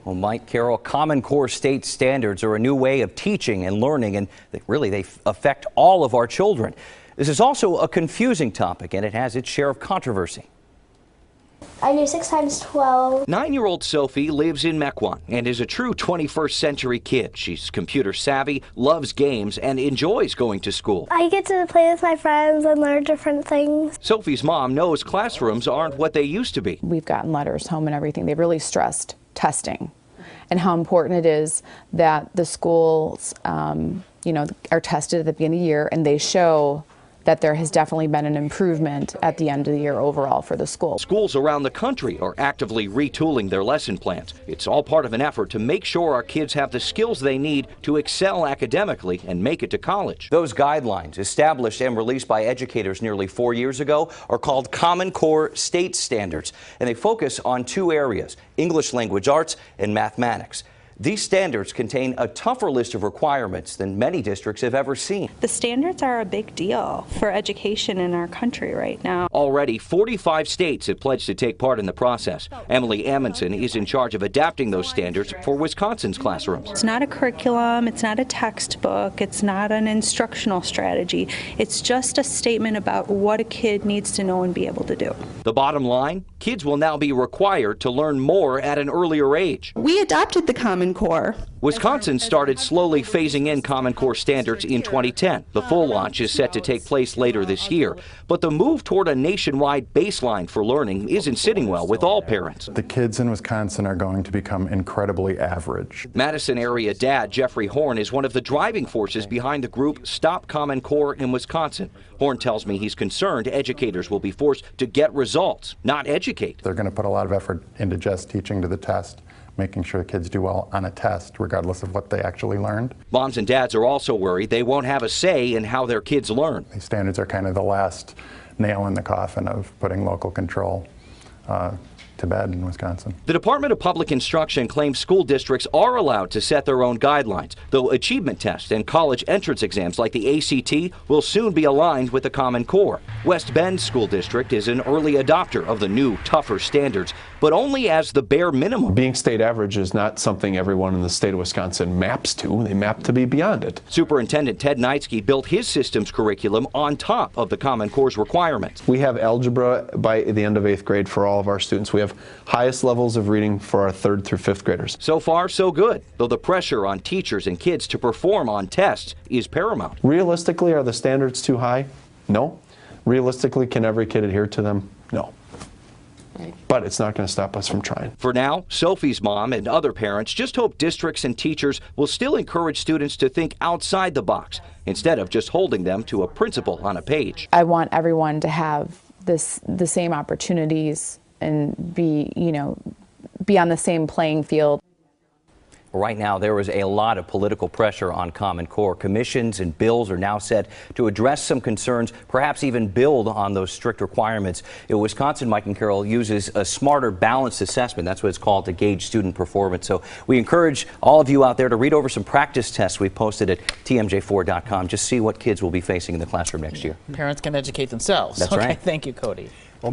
Well, Mike Carroll, Common Core state standards are a new way of teaching and learning, and they affect all of our children. This is also a confusing topic, and it has its share of controversy. I knew 6 times 12. 9-year-old Sophie lives in Mequon and is a true 21st century kid. She's computer savvy, loves games, and enjoys going to school. I get to play with my friends and learn different things. Sophie's mom knows classrooms aren't what they used to be. We've gotten letters home and everything. They've really stressed testing and how important it is that the schools, are tested at the beginning of the year, and they show that there has definitely been an improvement at the end of the year overall for the school. Schools around the country are actively retooling their lesson plans. It's all part of an effort to make sure our kids have the skills they need to excel academically and make it to college. Those guidelines, established and released by educators nearly 4 years ago, are called Common Core state standards, and they focus on 2 areas: English language arts and mathematics. These standards contain a tougher list of requirements than many districts have ever seen. The standards are a big deal for education in our country right now. Already, 45 states have pledged to take part in the process. Emily Amundsen is in charge of adapting those standards for Wisconsin's classrooms. It's not a curriculum, it's not a textbook, it's not an instructional strategy. It's just a statement about what a kid needs to know and be able to do. The bottom line, kids will now be required to learn more at an earlier age. We adopted the Common Core. Wisconsin started slowly phasing in Common Core standards in 2010. The full launch is set to take place later this year. But the move toward a nationwide baseline for learning isn't sitting well with all parents. The kids in Wisconsin are going to become incredibly average. Madison area dad Jeffrey Horn is one of the driving forces behind the group Stop Common Core in Wisconsin. Horn tells me he's concerned educators will be forced to get results, not educate. They're going to put a lot of effort into just teaching to the test, making sure kids do well on a test, regardless of what they actually learned. Moms and dads are also worried they won't have a say in how their kids learn. These standards are kind of the last nail in the coffin of putting local control to bed in Wisconsin. The Department of Public Instruction claims school districts are allowed to set their own guidelines, though achievement tests and college entrance exams like the ACT will soon be aligned with the Common Core. West Bend School District is an early adopter of the new, tougher standards, but only as the bare minimum. Being state average is not something everyone in the state of Wisconsin maps to. They map to be beyond it. Superintendent Ted Kneitzke built his system's curriculum on top of the Common Core's requirements. We have algebra by the end of 8th grade for all of our students. We have highest levels of reading for our 3rd through 5th graders. So far, so good, though the pressure on teachers and kids to perform on tests is paramount. Realistically, are the standards too high? No. Realistically, can every kid adhere to them? No. But it's not going to stop us from trying. For now, Sophie's mom and other parents just hope districts and teachers will still encourage students to think outside the box instead of just holding them to a principle on a page. I want everyone to have the same opportunities and be on the same playing field. Right now, there is a lot of political pressure on Common Core. Commissions and bills are now set to address some concerns, perhaps even build on those strict requirements. In Wisconsin, Mike and Carroll uses a smarter, balanced assessment. That's what it's called, to gauge student performance. So we encourage all of you out there to read over some practice tests we've posted at TMJ4.com. Just see what kids will be facing in the classroom next year. Parents can educate themselves. That's okay, right. Thank you, Cody.